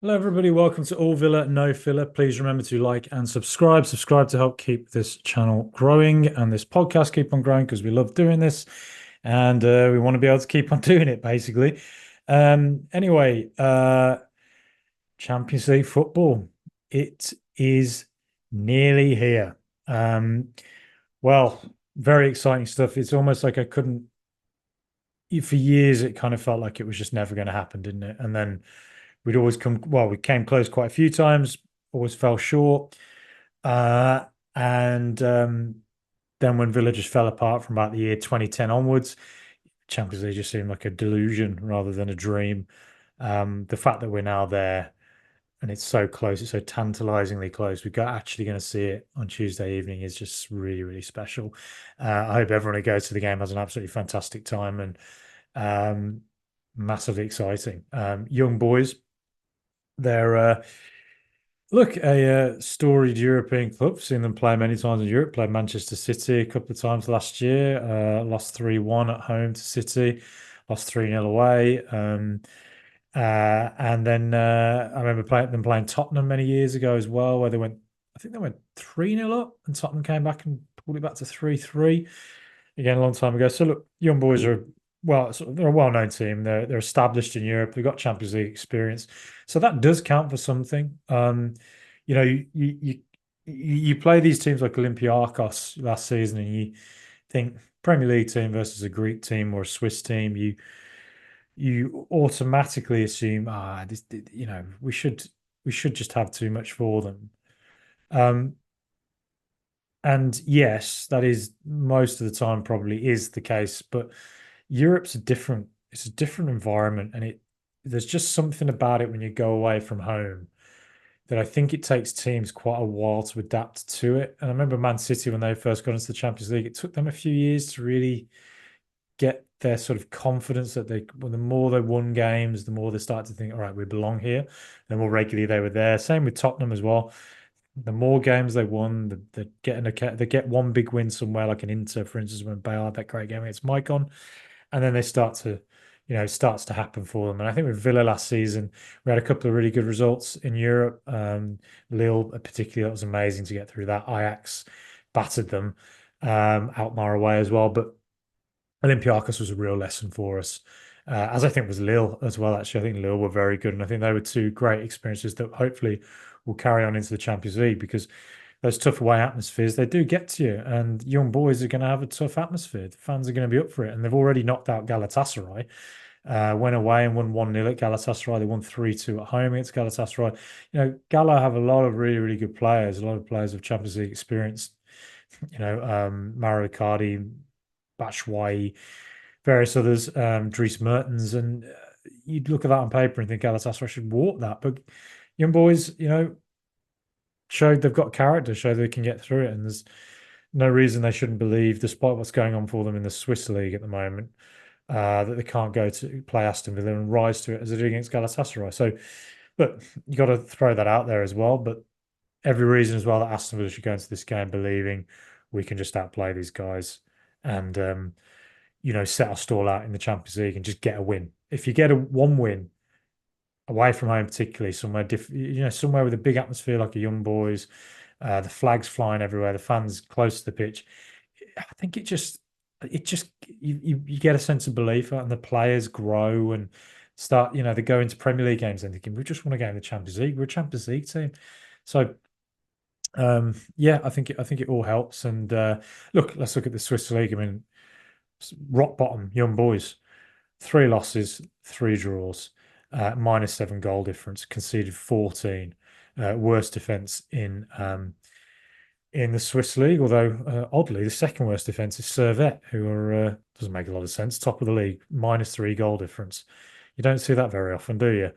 Hello, everybody. Welcome to All Villa, No Filler. Please remember to like and subscribe. Subscribe to help keep this channel growing and this podcast keep on growing because we love doing this and we want to be able to keep on doing it, basically. Anyway, Champions League football. It is nearly here. Um, well, very exciting stuff. It's almost like I couldn't, for years, it kind of felt like it was just never going to happen, didn't it? And then we came close quite a few times, always fell short. Uh, and Then when Villa just fell apart from about the year 2010 onwards, Champions League just seemed like a delusion rather than a dream. The fact that we're now there and it's so close, it's so tantalizingly close. We're actually going to see it on Tuesday evening is just really, really special. I hope everyone who goes to the game has an absolutely fantastic time and um, massively exciting. Young boys, they're look, a storied European club. Seen them play many times in Europe. Played Manchester City a couple of times last year. Lost 3-1 at home to City. Lost 3-0 away. And then I remember them playing Tottenham many years ago as well, where I think they went 3-0 up, and Tottenham came back and pulled it back to 3-3 again a long time ago. So look, young boys are they're a well-known team. They're established in Europe. They've got Champions League experience, so that does count for something. You know, you play these teams like Olympiacos last season, and you think Premier League team versus a Greek team or a Swiss team. You automatically assume this, we should just have too much for them. Um, and yes, that is most of the time probably is the case, but it's a different environment and there's just something about it when you go away from home that I think it takes teams quite a while to adapt to it. And I remember Man City when they first got into the Champions League, it took them a few years to really get their sort of confidence that well, the more they won games, the more they start to think, all right, we belong here. The more regularly they were there. Same with Tottenham as well. The more games they won, they get one big win somewhere, like an Inter, for instance, when Bale had that great game against Maicon, and then they start to, it starts to happen for them. And I think with Villa last season, we had a couple of really good results in Europe. Lille, particularly, that was amazing to get through that. Ajax battered them out Mara away as well, but Olympiacos was a real lesson for us, as I think was Lille as well. Actually, I think Lille were very good, and I think they were two great experiences that hopefully will carry on into the Champions League because those tough away atmospheres they do get to you, and young boys are going to have a tough atmosphere. The fans are going to be up for it, and they've already knocked out Galatasaray. Went away and won 1-0 at Galatasaray. They won 3-2 at home against Galatasaray. Gala have a lot of really, really good players, a lot of players of Champions League experience. Mauro Icardi, Batshuayi, various others, Dries Mertens, and you'd look at that on paper and think Galatasaray should walk that. But young boys, showed they've got character, showed they can get through it, and there's no reason they shouldn't believe, despite what's going on for them in the Swiss league at the moment, that they can't go to play Aston Villa and rise to it as they do against Galatasaray. So, but you got to throw that out there as well. But every reason as well that Aston Villa should go into this game believing we can just outplay these guys and set our stall out in the Champions League and just get a win. If you get one win away from home, particularly somewhere different, somewhere with a big atmosphere like a young boys, the flags flying everywhere, the fans close to the pitch, I think you get a sense of belief and the players grow and start, they go into Premier League games and thinking we just want to go in the Champions League. We're a Champions League team. So yeah, I think it all helps. And let's look at the Swiss league. I mean, rock bottom, young boys, 3 losses, 3 draws, -7 goal difference, conceded 14, worst defense in the Swiss league. Although oddly, the second worst defense is Servette, who are doesn't make a lot of sense, top of the league, -3 goal difference. You don't see that very often, do you?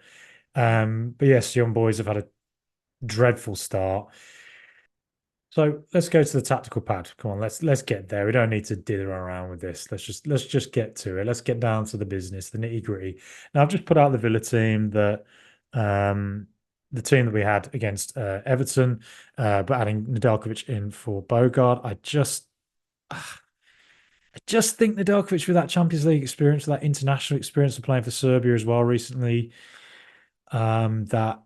But yes, young boys have had a dreadful start. So let's go to the tactical pad. Come on, let's get there. We don't need to dither around with this. Let's just get to it. Let's get down to the business, the nitty-gritty. Now I've just put out the Villa team um the team that we had against Everton, but adding Nedeljkovic in for Bogard. I just think Nedeljkovic with that Champions League experience, that international experience of playing for Serbia as well recently, that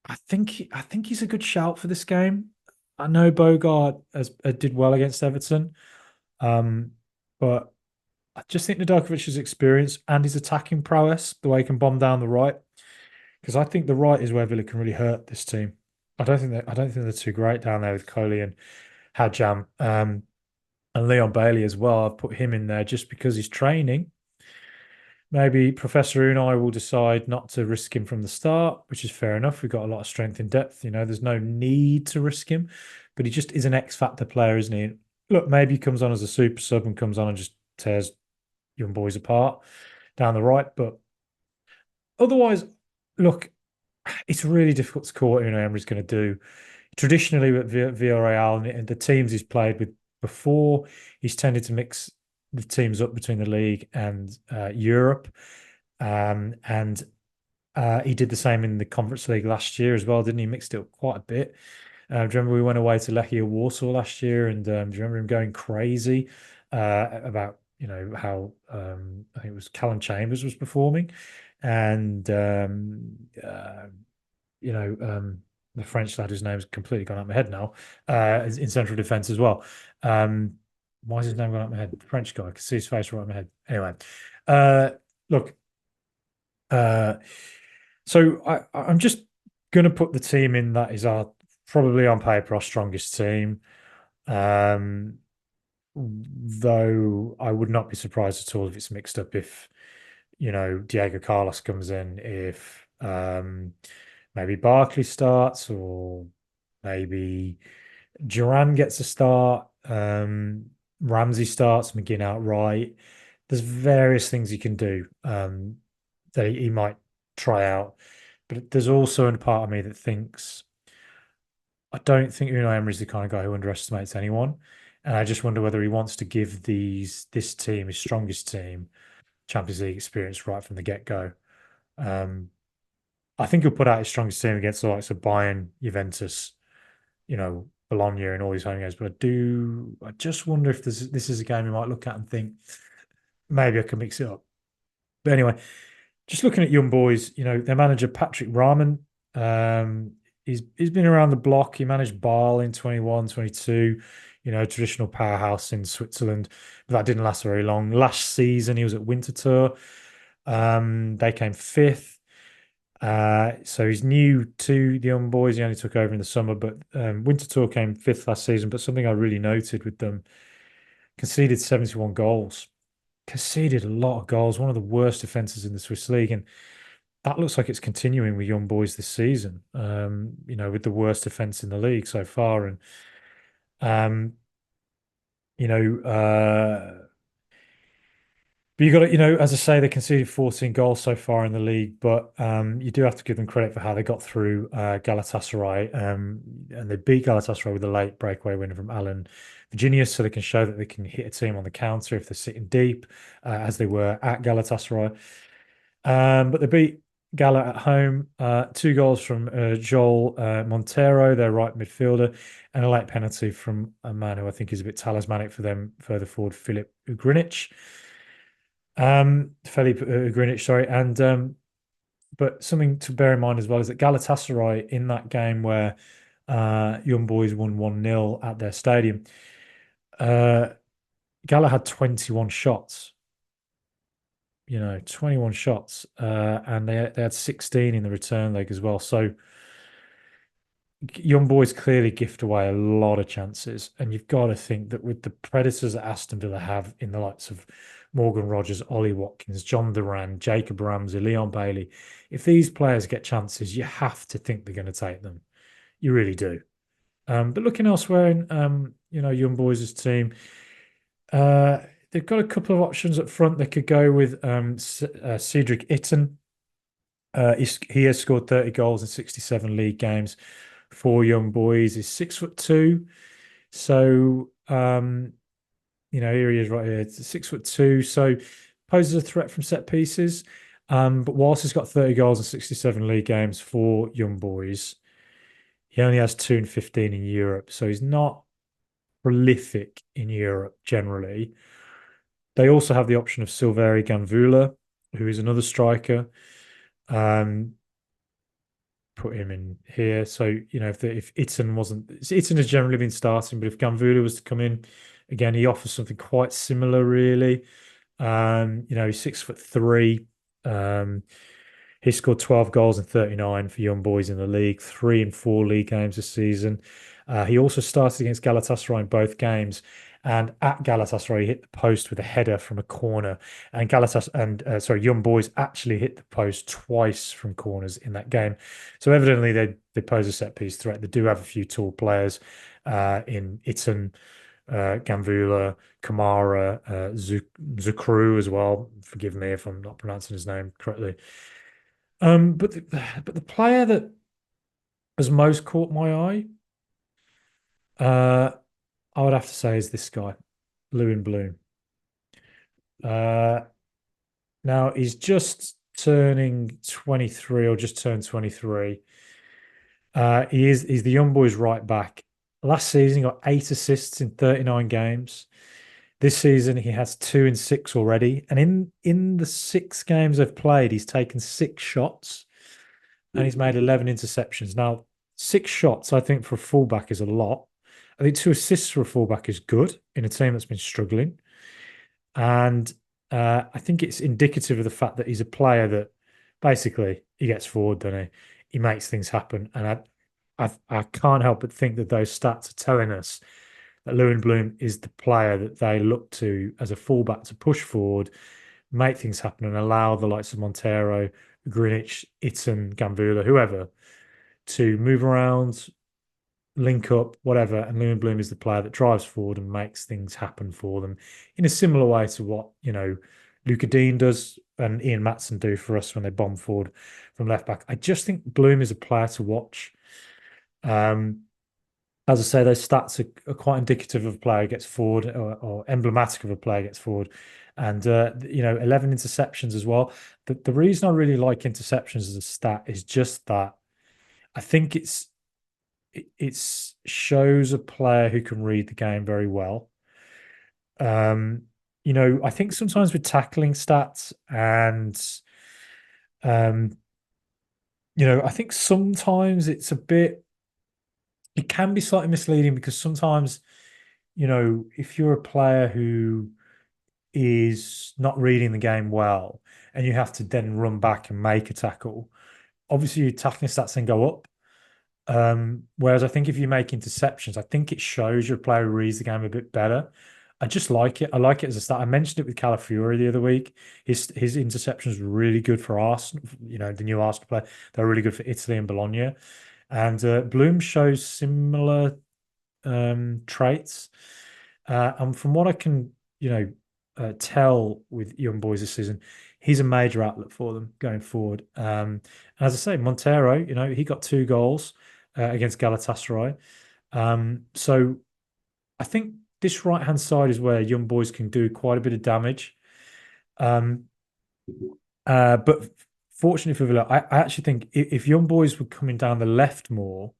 I think he's a good shout for this game. I know Bogart did well against Everton, um, but I just think Nedeljkovic's experience and his attacking prowess, the way he can bomb down the right, because I think the right is where Villa can really hurt this team. I don't think they're too great down there with Coley and Hadjam, and Leon Bailey as well. I've put him in there just because he's training. Maybe Professor Unai will decide not to risk him from the start, which is fair enough. We've got a lot of strength in depth. There's no need to risk him, but he just is an X factor player, isn't he? Look, maybe he comes on as a super sub and comes on and just tears young boys apart down the right. But otherwise, look, it's really difficult to call what Unai Emery's going to do. Traditionally, with Villarreal and the teams he's played with before, he's tended to mix the teams up between the league and Europe. And he did the same in the Conference League last year as well, didn't he? Mixed it up quite a bit. Do you remember we went away to Lechia Warsaw last year, and do you remember him going crazy about how I think it was Callum Chambers was performing, and you know the French lad whose name's completely gone out of my head now in central defence as well. Why is his name gone out of my head? The French guy. I can see his face right in my head. Anyway, look. Uh, so I'm just going to put the team in that is our probably on paper our strongest team. Um, though I would not be surprised at all if it's mixed up if Diego Carlos comes in, if maybe Barkley starts, or maybe Duran gets a start, Ramsey starts, McGinn outright. There's various things he can do that he might try out. But there's also a part of me that thinks I don't think Unai Emery is the kind of guy who underestimates anyone. And I just wonder whether he wants to give this team, his strongest team, Champions League experience right from the get-go. I think he'll put out his strongest team against the likes of Bayern, Juventus, Bologna and all these home games. But I just wonder if this is a game we might look at and think maybe I can mix it up. But anyway, just looking at young boys, their manager Patrick Rahman, he's been around the block. He managed Bâle in 21, 22, traditional powerhouse in Switzerland, but that didn't last very long. Last season, he was at Winterthur. They came fifth. So he's new to the young boys. He only took over in the summer, but Winterthur came fifth last season. But something I really noted with them, conceded 71 goals. Conceded a lot of goals, one of the worst defenses in the Swiss league. And that looks like it's continuing with young boys this season, with the worst defense in the league so far. And, you know, but you got to, as I say, they conceded 14 goals so far in the league, but you do have to give them credit for how they got through Galatasaray, and they beat Galatasaray with a late breakaway winner from Alan Virginius, so they can show that they can hit a team on the counter if they're sitting deep, as they were at Galatasaray. But they beat Gala at home. 2 goals from Joel Montero, their right midfielder, and a late penalty from a man who I think is a bit talismanic for them further forward, Filip Ugrinic. Felipe Ugrinic, sorry. And but something to bear in mind as well is that Galatasaray in that game where Young Boys won 1-0 at their stadium, Gala had 21 shots. 21 shots, and they had 16 in the return leg as well. So young boys clearly gift away a lot of chances, and you've got to think that with the predators that Aston Villa have in the likes of Morgan Rogers, Ollie Watkins, John Duran, Jacob Ramsey, Leon Bailey, if these players get chances, you have to think they're going to take them. You really do. But looking elsewhere in young boys' team, they've got a couple of options up front. They could go with Cedric Itten. He has scored 30 goals in 67 league games for young boys. He's 6'2". So, here he is right here. It's 6'2". So poses a threat from set pieces. But whilst he's got 30 goals in 67 league games for young boys, he only has 2 and 15 in Europe. So he's not prolific in Europe generally. They also have the option of Silveri Ganvula, who is another striker. put him in here. So, if Itten wasn't, Itten has generally been starting, but if Gamvula was to come in, again, he offers something quite similar, really. He's 6'3". He scored 12 goals and 39 for young boys in the league, 3 in 4 league games this season. He also started against Galatasaray in both games. And at Galatasaray, he hit the post with a header from a corner. And Young Boys actually hit the post twice from corners in that game. So evidently, they pose a set piece threat. They do have a few tall players in Itten, Gamvula, Kamara, Zukru as well. Forgive me if I'm not pronouncing his name correctly. But the player that has most caught my eye, uh, I would have to say is this guy, Lewin Bloom. Uh, Now he's just turning 23 or just turned 23. He's the young boys right back. Last season, he got 8 assists in 39 games. This season, he has 2 in 6 already. And in the 6 games they've played, he's taken 6 shots and he's made 11 interceptions. Now, 6 shots, I think, for a fullback is a lot. I think 2 assists for a fullback is good in a team that's been struggling. And I think it's indicative of the fact that he's a player that basically he gets forward, doesn't he? He makes things happen. And I can't help but think that those stats are telling us that Lewin Bloom is the player that they look to as a fullback to push forward, make things happen, and allow the likes of Montero, Greenwich, Itten, Gambula, whoever, to move around, link up, whatever. And Lewin Bloom is the player that drives forward and makes things happen for them in a similar way to what, Luca Dean does and Ian Matson do for us when they bomb forward from left back. I just think Bloom is a player to watch. As I say, those stats are quite indicative of a player who gets forward or emblematic of a player who gets forward. And 11 interceptions as well. The reason I really like interceptions as a stat is just that I think it shows a player who can read the game very well. I think sometimes with tackling stats and I think sometimes it can be slightly misleading because sometimes, if you're a player who is not reading the game well and you have to then run back and make a tackle, obviously your tackling stats then go up. Whereas I think if you make interceptions, I think it shows your player who reads the game a bit better. I just like it. I like it as a start. I mentioned it with Calafiori the other week. His interceptions were really good for Arsenal, the new Arsenal player. They're really good for Italy and Bologna. And Bloom shows similar traits. And from what I can, tell with young boys this season, he's a major outlet for them going forward. As I say, Montero, he got 2 goals against Galatasaray. So I think this right-hand side is where young boys can do quite a bit of damage. But fortunately for Villa, I actually think if young boys were coming down the left more,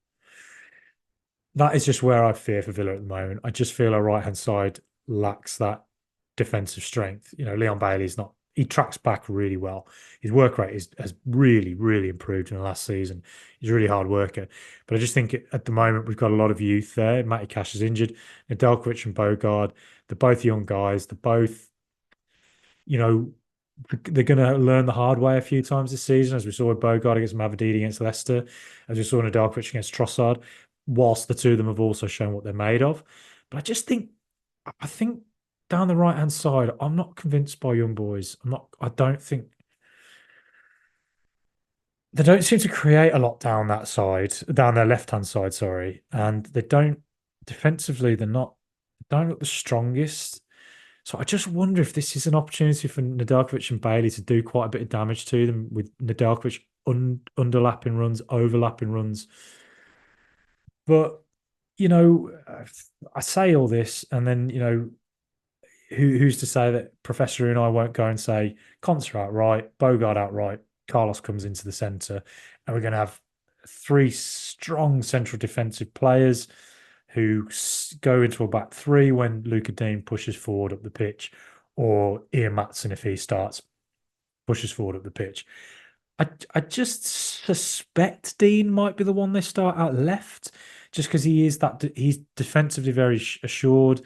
that is just where I fear for Villa at the moment. I just feel our right-hand side lacks that defensive strength. Leon Bailey's not, he tracks back really well. His work rate has really, really improved in the last season. He's a really hard worker. But I just think at the moment we've got a lot of youth there. Matty Cash is injured. Nedeljkovic and Bogard, they're both young guys. They're both, they're going to learn the hard way a few times this season, as we saw with Bogard against Mavadidi against Leicester, as we saw Nedeljkovic against Trossard, whilst the two of them have also shown what they're made of. But I think down the right hand side, I'm not convinced by young boys. I don't think they don't seem to create a lot down that side, down their left hand side, sorry. And they don't defensively, they don't look the strongest. So I just wonder if this is an opportunity for Nedeljkovic and Bailey to do quite a bit of damage to them with Nedeljkovic underlapping runs, overlapping runs. But, I say all this and then, who's to say that Professor and I won't go and say Conser outright, Bogard outright, Carlos comes into the centre, and we're going to have 3 strong central defensive players who go into a back 3 when Luca Dean pushes forward up the pitch, or Ian Matson, if he starts, pushes forward up the pitch. I just suspect Dean might be the one they start out left, just because he's defensively very assured.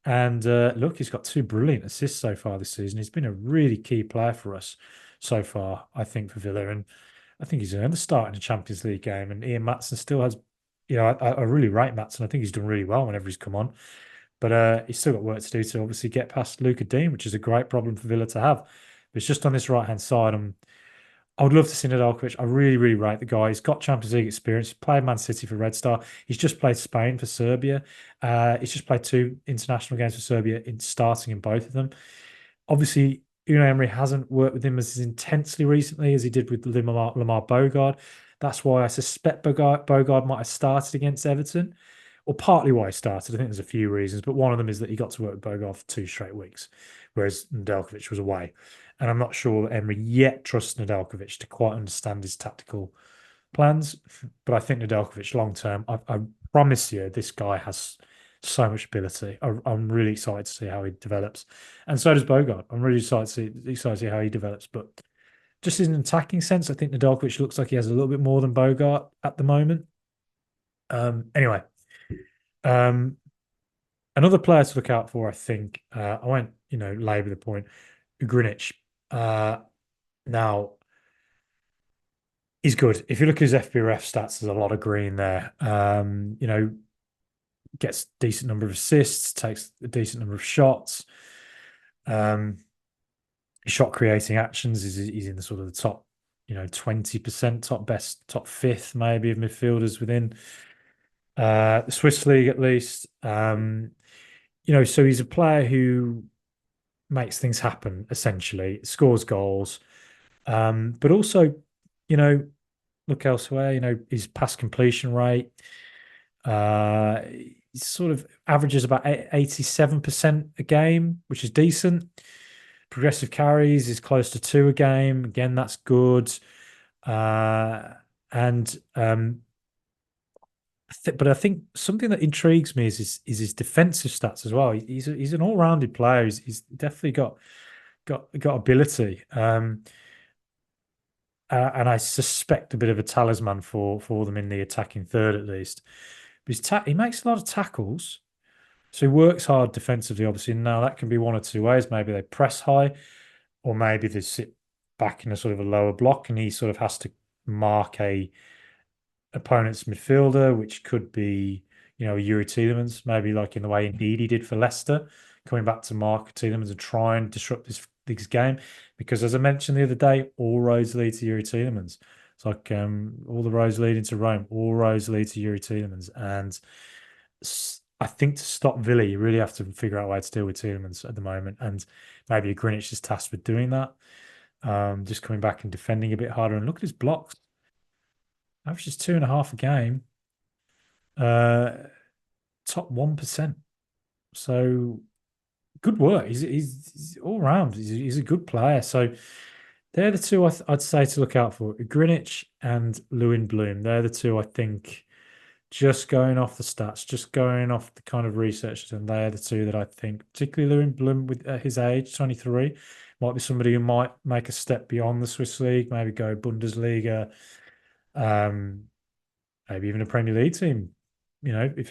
And look, he's got two brilliant assists so far this season. He's been a really key player for us so far, I think, for Villa. And I think he's earned a start in a Champions League game. And Ian Maatsen still has, I really rate Maatsen. I think he's done really well whenever he's come on. But he's still got work to do to obviously get past Luca Dean, which is a great problem for Villa to have. But it's just on this right hand side. I would love to see Nedeljkovic. I really, really rate the guy. He's got Champions League experience. He played Man City for Red Star. He's just played Spain for Serbia. He's just played two international games for Serbia, in starting in both of them. Obviously, Unai Emery hasn't worked with him as intensely recently as he did with Lamar Bogard. That's why I suspect Bogard might have started against Everton, or partly why he started. I think there's a few reasons, but one of them is that he got to work with Bogard for 2 straight weeks, whereas Nedeljkovic was away. And I'm not sure that Emery yet trusts Nedeljkovic to quite understand his tactical plans. But I think Nedeljkovic long term, I promise you, this guy has so much ability. I'm really excited to see how he develops, and so does Bogart. I'm really excited to see how he develops. But just in an attacking sense, I think Nedeljkovic looks like he has a little bit more than Bogart at the moment. Anyway, um, another player to look out for, I think. I won't, labour the point. Greenwich. Now, he's good. If you look at his FBref stats, there's a lot of green there. Gets decent number of assists, takes a decent number of shots. Shot creating actions he's in the sort of the top, 20%, top fifth maybe of midfielders within the Swiss league at least. So he's a player who makes things happen essentially, scores goals, but also, look elsewhere. His pass completion rate. He sort of averages about 87% a game, which is decent. Progressive carries is close to 2 a game. Again, that's good. And but I think something that intrigues me is his defensive stats as well. He's an all-rounded player. He's definitely got ability. And I suspect a bit of a talisman for them in the attacking third at least. But he makes a lot of tackles, so he works hard defensively. Obviously, now that can be one or two ways. Maybe they press high, or maybe they sit back in a sort of a lower block, and he sort of has to mark a opponent's midfielder, which could be, Yuri Tielemans, maybe like in the way indeed he did for Leicester, coming back to mark Tielemans and try and disrupt this game. Because as I mentioned the other day, all roads lead to Yuri Tielemans. It's like all the roads leading to Rome, all roads lead to Yuri Tielemans. And I think to stop Villa, you really have to figure out a way to deal with Tielemans at the moment. And maybe Greenwich is tasked with doing that. Just coming back and defending a bit harder. And look at his blocks. Averages 2.5 a game. Top 1%. So good work. He's all round. He's a good player. So they're the two I'd say to look out for. Greenwich and Lewin Bloom. They're the two I think, just going off the stats, just going off the kind of research, and they're the two that I think, particularly Lewin Bloom with his age, 23, might be somebody who might make a step beyond the Swiss league, maybe go Bundesliga, maybe even a Premier League team. If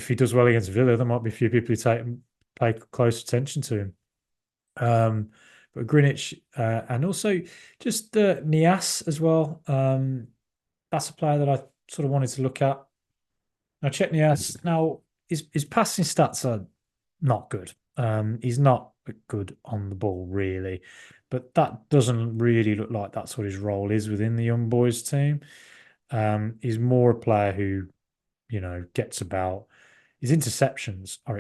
he does well against Villa, there might be a few people who pay close attention to him. But Greenwich and also just Nias as well. That's a player that I sort of wanted to look at. Now, check Nias. Now, his passing stats are not good. He's not good on the ball, really. But that doesn't really look like that's what his role is within the young boys team. He's more a player who, gets about. His interceptions are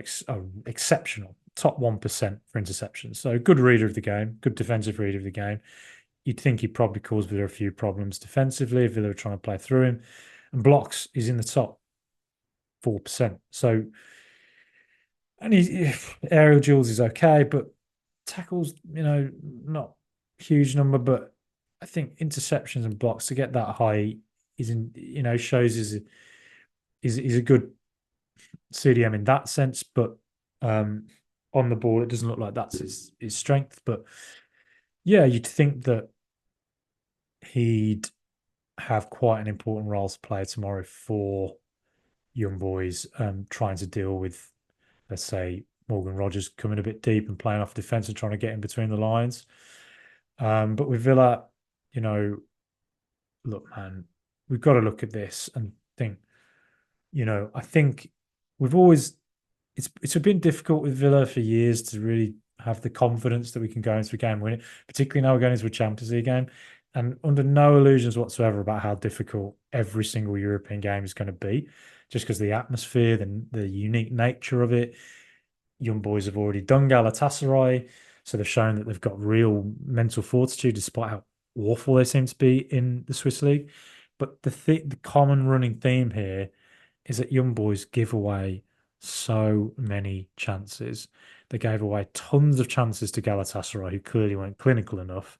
exceptional, top 1% for interceptions. So good reader of the game, good defensive reader of the game. You'd think he'd probably cause Villa a few problems defensively if Villa were trying to play through him. And blocks is in the top 4%. So, and aerial duels is okay, but tackles, not huge number. But I think interceptions and blocks to get that high shows is a good CDM in that sense. But on the ball, it doesn't look like that's his strength. But Yeah, you'd think that he'd have quite an important role to play tomorrow for young boys, trying to deal with, let's say, Morgan Rogers coming a bit deep and playing off defence and trying to get in between the lines. But with Villa, you know, look, man, we've got to look at this and think, I think we've always it's been difficult with Villa for years to really have the confidence that we can go into a game and win it, particularly now we're going into a Champions League game. And under no illusions whatsoever about how difficult every single European game is going to be, just because the atmosphere, the unique nature of it. Young boys have already done Galatasaray, so they've shown that they've got real mental fortitude despite how awful they seem to be in the Swiss league. But the common running theme here is that young boys give away so many chances. They gave away tons of chances to Galatasaray, who clearly weren't clinical enough.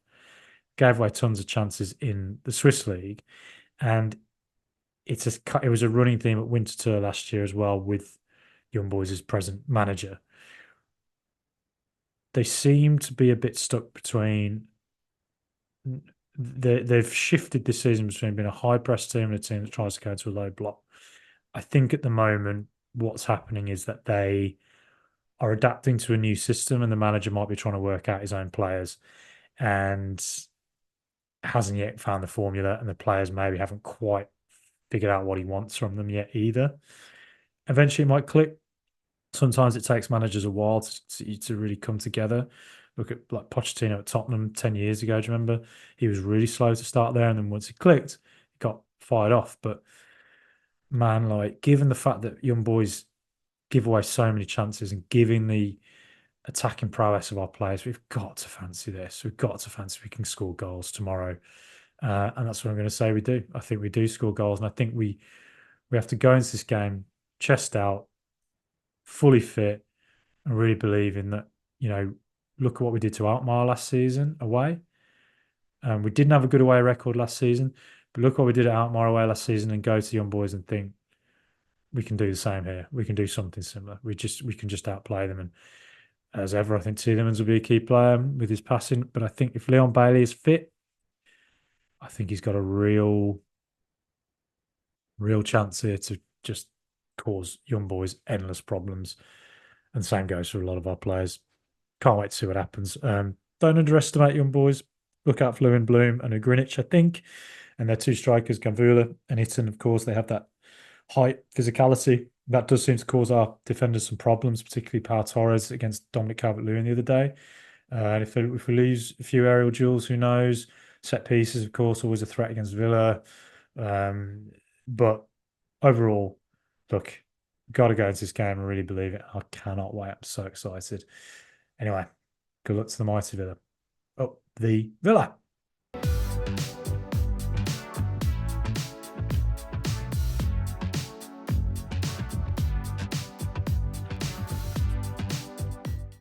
Gave away tons of chances in the Swiss league, and it was a running theme at Winterthur last year as well with young boys as present manager. They seem to be a bit stuck between. They've shifted this season between being a high press team and a team that tries to go to a low block. I think at the moment, what's happening is that they are adapting to a new system, and the manager might be trying to work out his own players and hasn't yet found the formula, and the players maybe haven't quite figured out what he wants from them yet either. Eventually, it might click. Sometimes it takes managers a while to really come together. Look at like Pochettino at Tottenham 10 years ago. Do you remember? He was really slow to start there, and then once he clicked, he got fired off. But man, like given the fact that young boys give away so many chances and giving the attacking prowess of our players, we've got to fancy this. We've got to fancy we can score goals tomorrow. And that's what I'm going to say we do. I think we do score goals. And I think we have to go into this game chest out, fully fit, and really believe in that, look at what we did to Alkmaar last season away. We didn't have a good away record last season, but look what we did at Alkmaar away last season and go to young boys and think we can do the same here. We can do something similar. We can just outplay them. And as ever, I think Tielemans will be a key player with his passing. But I think if Leon Bailey is fit, I think he's got a real chance here to just cause young boys endless problems. And same goes for a lot of our players. Can't wait to see what happens. Don't underestimate young boys. Look out for Lewin Bloom and Ugrinich, I think. And their two strikers, Gamvula and Itten, of course, they have that height, physicality. That does seem to cause our defenders some problems, particularly Pau Torres against Dominic Calvert-Lewin the other day. And if we lose a few aerial duels, who knows? Set pieces, of course, always a threat against Villa. But overall, look, got to go into this game and really believe it. I cannot wait. I'm so excited. Anyway, good luck to the mighty Villa. Oh, the Villa.